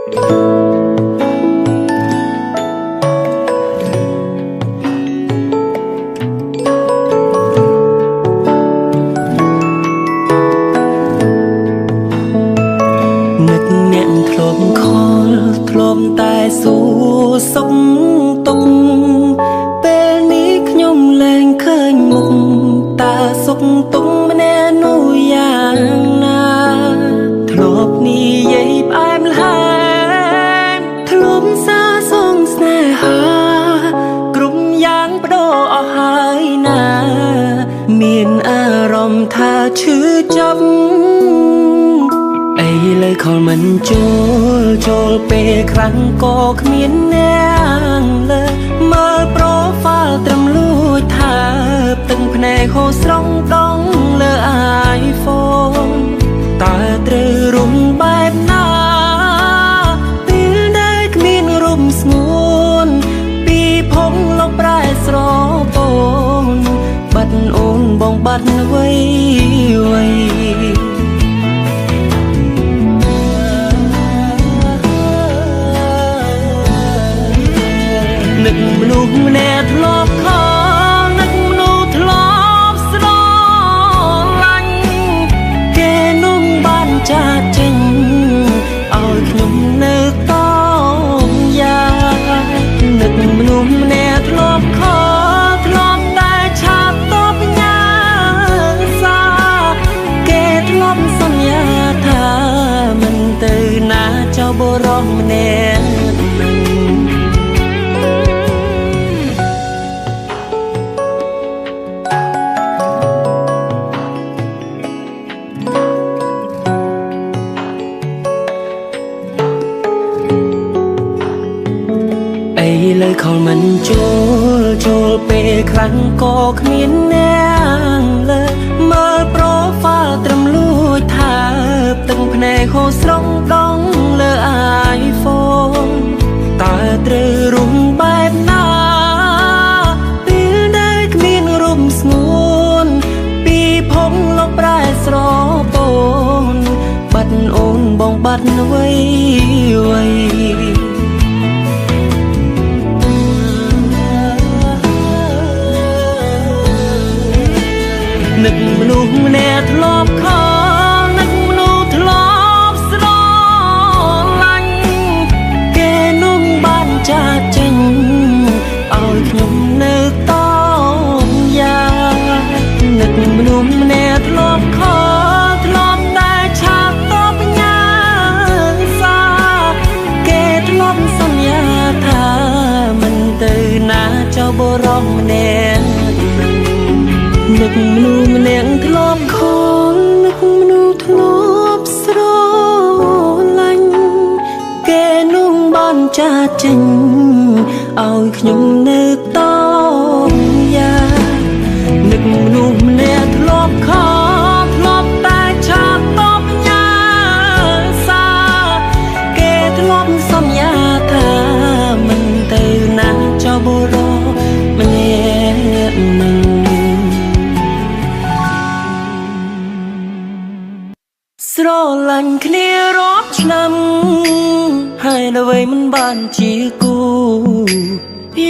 នឹកអ្នកធ្លាប់ខលធ្លាប់តែសួរសុខទុក្ខពេលនេះខ្ញុំលែងឃើញមុខតើសុខទុក្ខម្នាក់នោះយ៉ាងណាធ្លាប់និយាយផ្អែមល្ហែមធ្លាប់សាសងស្នេហាគ្រប់យ៉ាងបដូរអស់ហើយណាមានអារម្មណ៍ថាឈឺចាប់ឥឡូវខលមិនចូលពេលខ្លាំងក៏គ្មានអ្នកលើមើលប្រូហ្វាល់ត្រឹមលួចថាទឹកភ្នែកហូរស្រង់ដងលើ iPhone តើត្រូវរុំបែបណាពេលដែលគ្មានរូបស្ងួនពីភពលោកប្រែស្រពោនបាត់អូនបងបាត់អ្វីនឹកមនុស្សម្នាក់ធ្លាប់ខលនឹកមនុស្សធ្លាប់ស្រឡាញ់គេនោះបានចាកចេញឲ្យខ្ញុំនៅតយ៉ាងនឹកមនុស្សម្នាក់ធ្លាប់ខលធ្លាប់តែឆាតតបញ៉ាសាគេធ្លាប់សន្យាថាមិនទៅណាចោលបុរសម្នាក់ឥឡូវខលមិនចូលពេលខ្លាំងក៏គ្មានអ្នកលើមើលប្រូហ្វាល់ត្រឹមលួចថាទឹកភ្នែកហូរស្រង់ដងលើ iPhone តើត្រូវរុំបែបណាពេលដែលគ្មានរូបស្ងួនពីភពលោកប្រែស្រពោនបាត់អូនបងបាត់អ្វីនឹកមនុស្សម្នាក់ធ្លាប់ខលនឹកមនុស្សធ្លាប់ស្រឡាញ់គេនោះបានចាកចេញឲ្យខ្ញុំនៅតយ៉ាងនឹកមនុស្សម្នាក់ធ្លាប់ខលធ្លាប់តែឆាតតបញ៉ាសាគេធ្លាប់សន្យាថាមិនទៅណាចោលបុរសម្នាក់នឹកមនុស្សម្នាក់ធ្លាប់ខលនឹកមនុស្សធ្លាប់ស្រឡាញ់គេនោះបានចាកចេញឲ្យខ្ញុំនៅតយ៉ាងនឹកមនុស្សម្នាក់ធ្លាប់ខលធ្លាប់តែឆាតតបញ៉ាសាគេធ្លាប់សន្យាថាមិនទៅណាចោលបុរសម្នាក់នឹងស្រឡាញ់គ្នារាប់ឆ្នាំហើយអ្វីមិនបានជាគូ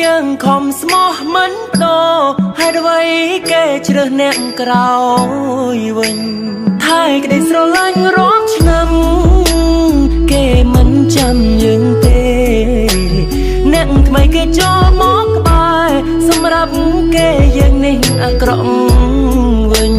យើងខំស្មោះមិនបដូរហើយអ្វីគេជ្រើសអ្នកក្រោយវិញថែក្តីស្រឡាញ់រាប់ឆ្នាំគេមិនចាំយើងទេអ្នកថ្មីគេចូលមកក្បែរសម្រាប់គេយើងនេះអាក្រក់វិញ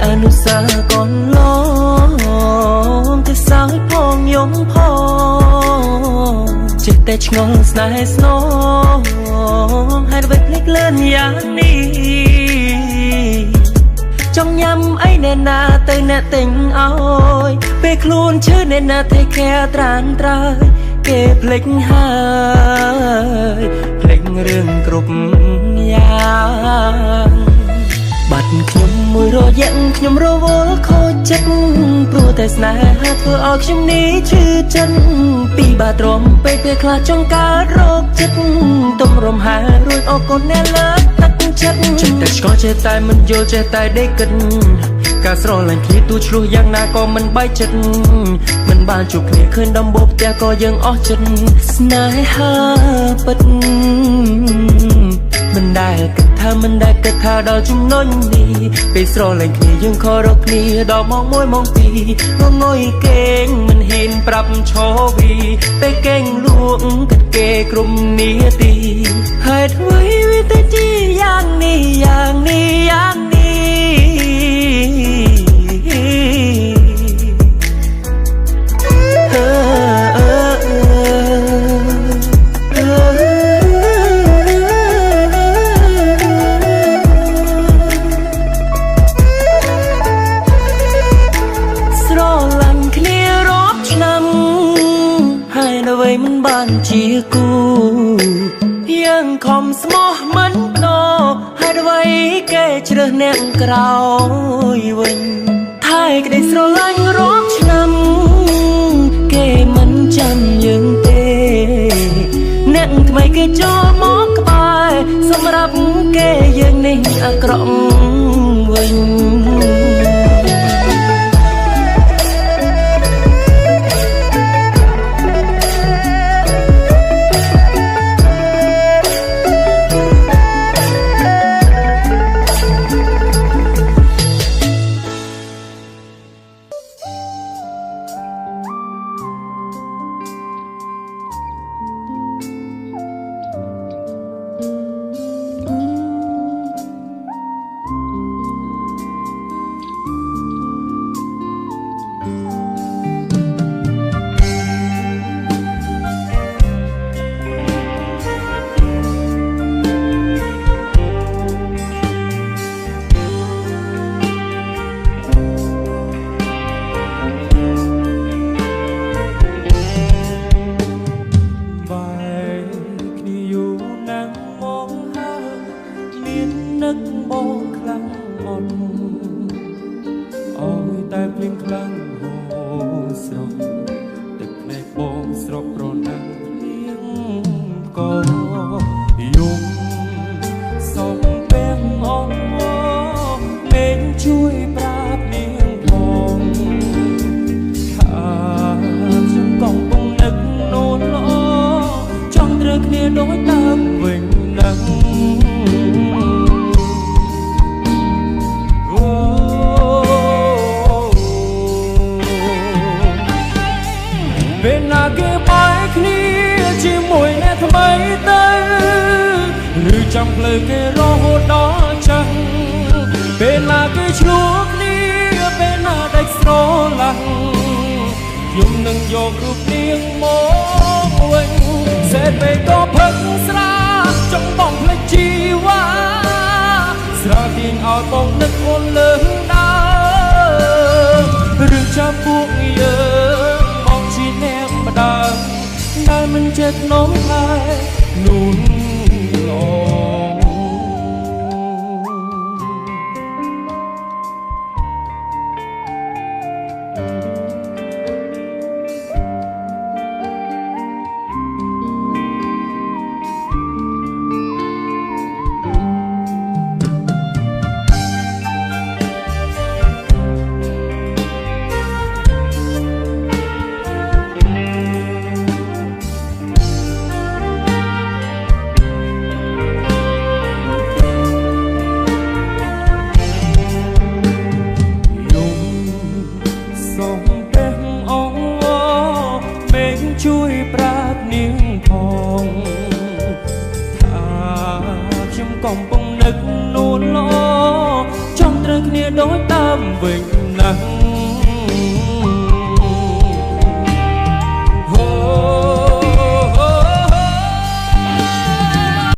អនុសាកូនឡងទៅសើចផងយំផងចិត្តតែឆ្ងល់ស្នេហ៍ស្នងហើយអ្វីភ្លេចលឿនយ៉ាងនេះចង់ញ៉ាំអីអ្នកណាទៅអ្នកទិញឲ្យពេលខ្លួនឈឺអ្នកណា take care ត្រានត្រើយគេភ្លេចហើយភ្លេចរឿងគ្រប់យ៉ាង បាត់ខ្ញុំមួយរយៈខ្ញុំរវល់ខូចចិត្តព្រោះតែស្នេហាធ្វើឲ្យខ្ញុំនេះឈឺចិត្តពីបាទ្រាំពេកពេលខ្លះចង់កើតរោគចិត្តទុំរំហារួចអរគុណអ្នកលើកទឹកចិត្តចេះតែឆ្កល់ចេះតែមិនយល់ចេះតែដេកគិតការស្រឡាញ់គ្នាទូឆ្លោះយ៉ាងណាក៏មិនបែកចិត្តមិនបានជួបគ្នាឃើញដំបូងផ្ទះក៏យើងអស់ចិត្តស្នេហាពិតមិនដែលគិតថាដល់ចំណុចនេះពេលស្រឡាញ់គ្នាយើងខករកគ្នាដល់ម៉ោង1ម៉ោង2ងងុយគេងមិនហ៊ានប្រាប់ឈរវីពេលគេងលក់គិតគេគ្រប់នាទីហេតុអ្វីវាទៅជាយ៉ាងនេះយ៉ាងនេះយ៉ាងនេះមិនបានជាគូยังខំស្មោះមិនដោហេតុអ្វីគេជ្រើសអ្នកក្រោយវិញថែក្តីស្រឡាញ់រាប់ឆ្នាំគេមិនចាំយើងទេអ្នកថ្មីគេចូលមកក្បែរសម្រាប់គេយើងនេះអាក្រក់វិញបងខ្លាំងអត់អើយតែភ្លៀងខ្លាំងហូរស្រស់ទឹកភ្នែកបងស្រស់ប្រណាំងភ្លៀងក៏យំសំពេងអងមេឃជួយប្រាប់នាងផងថាខ្ញុំកំពុងនឹកនោនល្អចង់ត្រូវគ្នាដូចដើមវិញនឹងពេលណាគេបែកគ្នាជាមួយអ្នកថ្មីទៅឬចាំភ្លើគេរហូតដល់ចាស់ពេលណាគេឆ្លោះគ្នាពេលណាដាច់ស្រឡាញ់ខ្ញុំនឹងយករូបនាងមកវិញសេតពេលក៏ផឹកស្រាចង់បងភ្លេចជីវ៉ាស្រាទាញឲ្យបងនឹកអូនលើដើរឬចាំពួកយើងដើមដែលមិនចិត្តនោមថែនួនឡងជួយប្រាប់នាងផងថាខ្ញុំកំពុងនឹកនួនល្អចង់ត្រូវគ្នាដូចដើមវិញណាស់